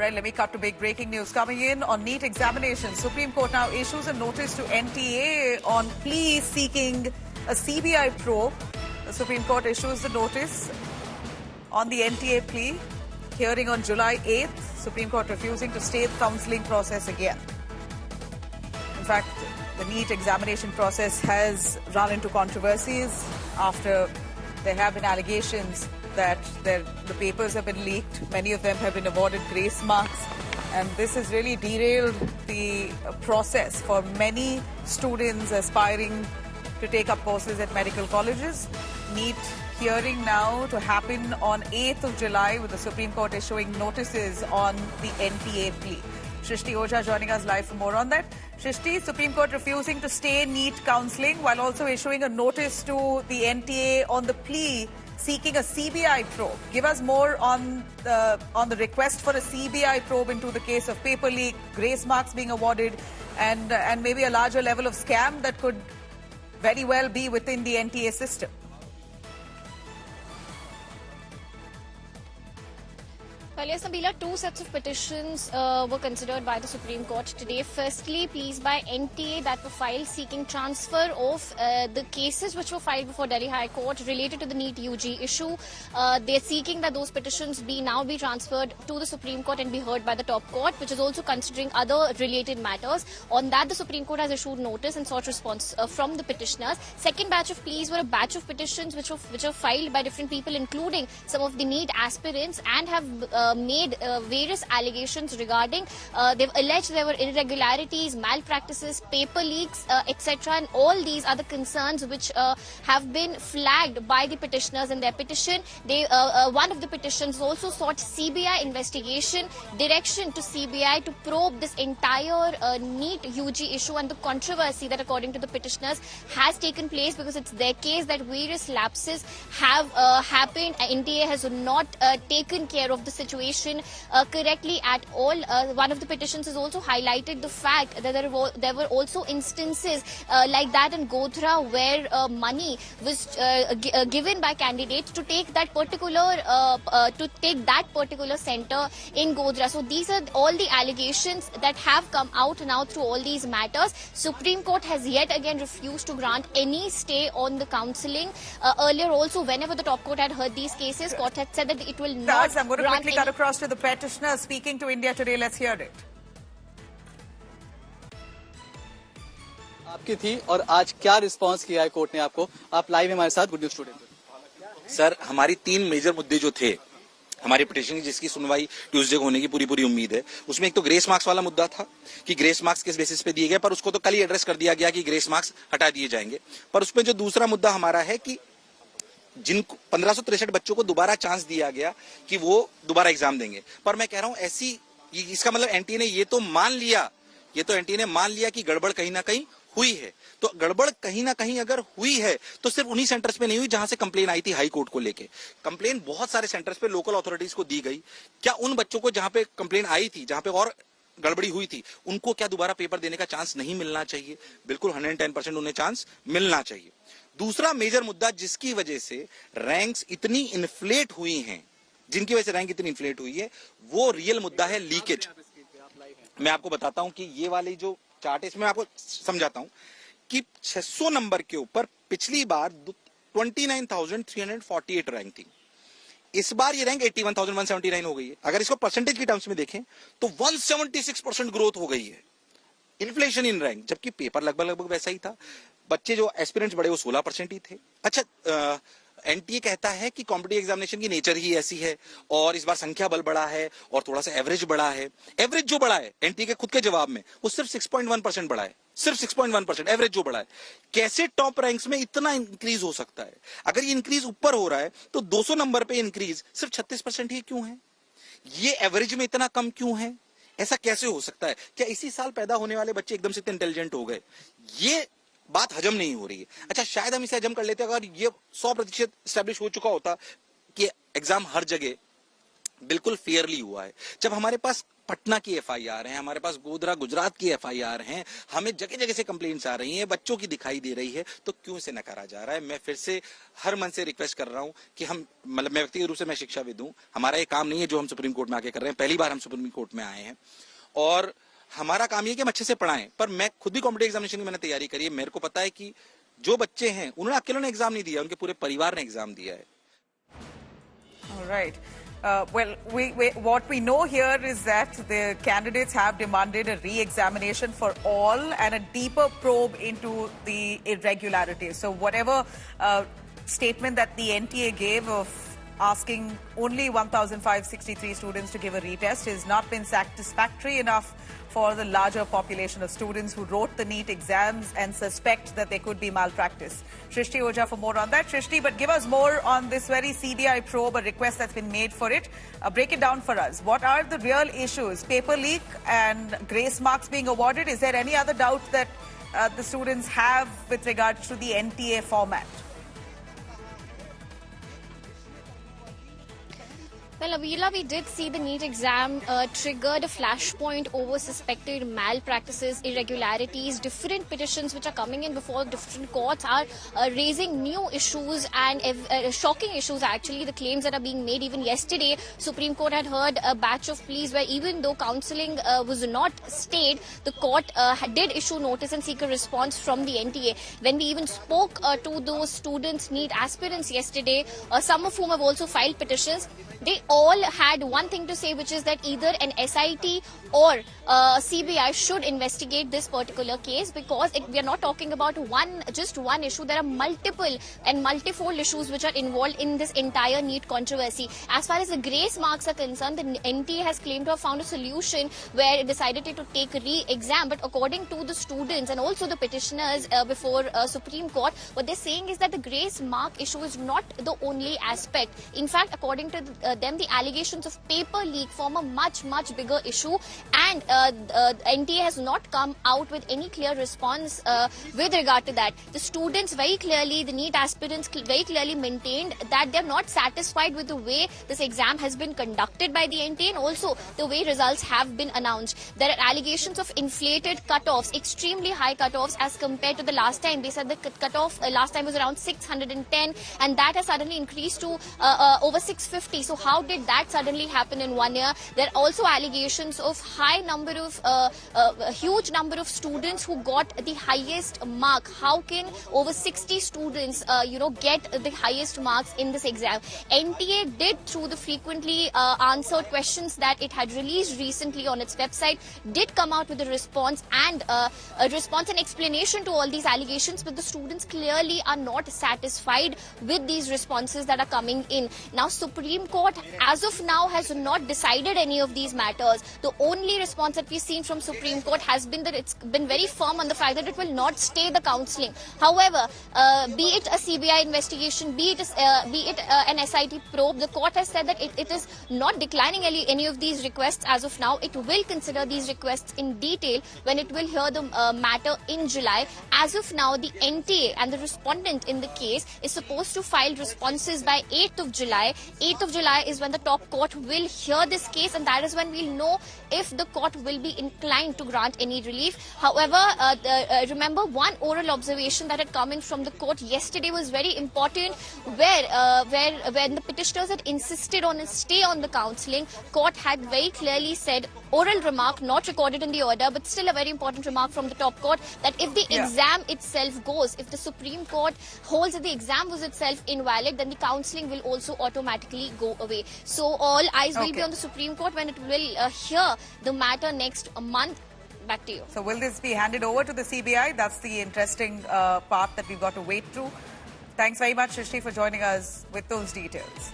right, let me cut to big breaking news coming in on NEET examinations. Supreme Court now issues a notice to NTA on plea seeking a CBI probe. The Supreme Court issues the notice on the NTA plea. Hearing on July 8th. Supreme Court refusing to stay the counselling process again. In fact, the NEET examination process has run into controversies after there have been allegations that the papers have been leaked. Many of them have been awarded grace marks. And this has really derailed the process for many students aspiring to take up courses at medical colleges. NEET hearing now to happen on 8th of July with the Supreme Court issuing notices on the NTA plea. Shrishti Ojha joining us live for more on that. Shrishti, Supreme Court refusing to stay NEET counselling while also issuing a notice to the NTA on the plea seeking a CBI probe. Give us more on the request for a CBI probe into the case of paper leak, grace marks being awarded, and maybe a larger level of scam that could very well be within the NTA system. Well, yes, Nabila, two sets of petitions were considered by the Supreme Court today. Firstly, pleas by NTA that were filed seeking transfer of the cases which were filed before Delhi High Court related to the NEET UG issue. They're seeking that those petitions now be transferred to the Supreme Court and be heard by the top court, which is also considering other related matters. On that, the Supreme Court has issued notice and sought response from the petitioners. Second batch of pleas were a batch of petitions which were filed by different people, including some of the NEET aspirants, and have made various allegations regarding they've alleged there were irregularities, malpractices, paper leaks, etc., and all these other concerns which have been flagged by the petitioners in their petition. One of the petitions also sought CBI investigation, direction to CBI to probe this entire NEET UG issue and the controversy that, according to the petitioners, has taken place because it's their case that various lapses have happened. NTA has not taken care of the situation correctly at all. One of the petitions has also highlighted the fact that there were also instances like that in Godhra where money was given by candidates to take that particular center in Godhra. So these are all the allegations that have come out now through all these matters. Supreme Court has yet again refused to grant any stay on the counselling. Earlier also, whenever the top court had heard these cases, court had said that it will not I'm going to grant quickly cut across to the petitioner speaking to India Today. Let's hear it. आपकी थी और आज क्या response किया है court ने आपको? आप लाइव हमारे साथ गुड न्यूज स्टूडियो पे। सर, हमारी 3 मेजर मुद्दे जो थे हमारी पिटीशन की, जिसकी सुनवाई ट्यूसडे को होने की पूरी उम्मीद है, उसमें एक तो ग्रेस मार्क्स वाला मुद्दा था कि ग्रेस मार्क्स किस बेसिस पे दिए गए, पर उसको तो कल ही एड्रेस कर दिया गया कि ग्रेस मार्क्स हटा दिए जाएंगे। पर उसमें जो दूसरा मुद्दा हमारा है कि जिनको 1563 बच्चों को दोबारा चांस दिया गया कि वो दोबारा एग्जाम देंगे, पर मैं कह रहा हूं इसका मतलब एनटीए ने ये तो मान लिया कि गड़बड़ कहीं ना कहीं हुई है। तो गड़बड़ कहीं ना कहीं अगर हुई है तो सिर्फ उन्हीं सेंटर्स पे नहीं हुई जहां से कंप्लेन आई थी हाई कोर्ट को लेके। कंप्लेन बहुत सारे सेंटर्स पे लोकल अथॉरिटीज को दी गई। क्या उन बच्चों को जहां पे कंप्लेन आई थी, जहां पे और गड़बड़ी हुई थी, उनको क्या दोबारा पेपर देने का चांस नहीं मिलना चाहिए? बिल्कुल 110% उन्हें चांस मिलना चाहिए। दूसरा मेजर मुद्दा जिसकी वजह से रैंक्स इतनी इन्फ्लेट हुई हैं, वो रियल मुद्दा है लीकेज। मैं आपको बताता हूं कि ये वाली जो चार्ट है, इसमें आपको समझाता हूं कि 600 नंबर के ऊपर पिछली बार 29,348 रैंक थी। इस बार ये रैंक 81,179 हो गई है। अगर इसको परसेंटेज की टर्म्स में देखें तो 176% ग्रोथ हो गई है, इन्फ्लेशन इन रैंक, जबकि पेपर लगभग वैसा ही था। बच्चे जो एस्पिरेंट्स बड़े वो 16% ही थे। अच्छा, एनटीए कहता है कि कॉम्पिटिटिव एग्जामिनेशन की नेचर ही ऐसी है और इस बार संख्या बल बढ़ा है और थोड़ा सा एवरेज बढ़ा है। एवरेज जो बढ़ा है एनटीए के खुद के जवाब में, वो सिर्फ 6.1% बढ़ा है, सिर्फ 6.1% एवरेज जो बढ़ा है। कैसे टॉप रैंक्स में इतना इंक्रीज हो सकता है? अगर ये इंक्रीज ऊपर हो रहा है तो 200 नंबर पे इंक्रीज सिर्फ 36% ही क्यों है? ये एवरेज में इतना कम क्यों है? ऐसा कैसे हो सकता है? क्या इसी साल पैदा होने वाले बच्चे एकदम से इतने इंटेलिजेंट हो गए? ये बात हजम नहीं हो रही है। अच्छा, शायद हम इसे हजम कर लेते अगर ये 100% स्टैब्लिश हो चुका होता कि एग्जाम हर जगह बिल्कुल फेयरली हुआ है। जब हमारे पास पटना की एफआईआर है, हमारे पास गोधरा गुजरात की एफआईआर हैं, हमें जगह जगह से कंप्लेंट्स आ रही हैं, बच्चों की दिखाई दे रही है, तो क्यों इसे नकारा जा रहा है? मैं फिर से हर मन से रिक्वेस्ट कर रहा हूं कि हम मैं व्यक्तिगत रूप से मैं शिक्षाविद हूं, हमारा ये काम नहीं है जो हम सुप्रीम कोर्ट में आके कर रहे हैं। पहली बार हम सुप्रीम कोर्ट में आए हैं और हमारा काम ये कि हम अच्छे से पढ़ाएं। पर मैं खुद भी कॉम्पिटिटिव एग्जामिनेशन की मैंने तैयारी करी है, मेरे को पता है कि जो बच्चे हैं उन्होंने अकेले ने एग्जाम नहीं दिया, उनके पूरे परिवार ने एग्जाम दिया है। All right. Well, what we know here is that the candidates have demanded a re-examination for all and a deeper probe into the irregularities. So whatever statement that the NTA gave of asking only 1,563 students to give a retest has not been satisfactory enough for the larger population of students who wrote the NEET exams and suspect that there could be malpractice. Shrishti Ojha for more on that. Shrishti, but give us more on this very CBI probe, a request that's been made for it. Break it down for us. What are the real issues? Paper leak and grace marks being awarded? Is there any other doubt that the students have with regards to the NTA format? Well, Avila, we did see the NEET exam triggered a flashpoint over suspected malpractices, irregularities. Different petitions which are coming in before different courts are raising new issues and shocking issues, actually. The claims that are being made even yesterday, Supreme Court had heard a batch of pleas where even though counselling was not stayed, the court did issue notice and seek a response from the NTA. When we even spoke to those students, NEET aspirants yesterday, some of whom have also filed petitions, they all had one thing to say, which is that either an SIT or CBI should investigate this particular case, because we are not talking about just one issue. There are multiple and multifold issues which are involved in this entire NEET controversy. As far as the grace marks are concerned, the NTA has claimed to have found a solution where it decided to take a re-exam. But according to the students and also the petitioners before Supreme Court, what they're saying is that the grace mark issue is not the only aspect. In fact, according to them, the allegations of paper leak form a much bigger issue, and NTA has not come out with any clear response with regard to that. The students very clearly, the NEET aspirants very clearly maintained that they're not satisfied with the way this exam has been conducted by the NTA and also the way results have been announced. There are allegations of inflated cutoffs, extremely high cutoffs as compared to the last time. They said the cutoff last time was around 610 and that has suddenly increased to over 650. So how did that suddenly happen in 1 year? There are also allegations of huge number of students who got the highest mark. How can over 60 students, get the highest marks in this exam? NTA did, through the frequently answered questions that it had released recently on its website, did come out with a response and explanation to all these allegations, but the students clearly are not satisfied with these responses that are coming in. Now, Supreme Court, as of now, has not decided any of these matters. The only response that we've seen from Supreme Court has been that it's been very firm on the fact that it will not stay the counselling. However, be it a CBI investigation, be it an SIT probe, the court has said that it is not declining any of these requests as of now. It will consider these requests in detail when it will hear the matter in July. As of now, the NTA and the respondent in the case is supposed to file responses by 8th of July. 8th of July is when the top court will hear this case, and that is when we'll know if the court will be inclined to grant any relief. However, remember, one oral observation that had come in from the court yesterday was very important, where when the petitioners had insisted on a stay on the counselling, court had very clearly said, oral remark not recorded in the order, but still a very important remark from the top court, that if the exam itself goes, if the Supreme Court holds that the exam was itself invalid, then the counselling will also automatically go away. So all eyes will be on the Supreme Court when it will hear the matter next month. Back to you. So will this be handed over to the CBI? That's the interesting part that we've got to wait through. Thanks very much, Shrishti, for joining us with those details.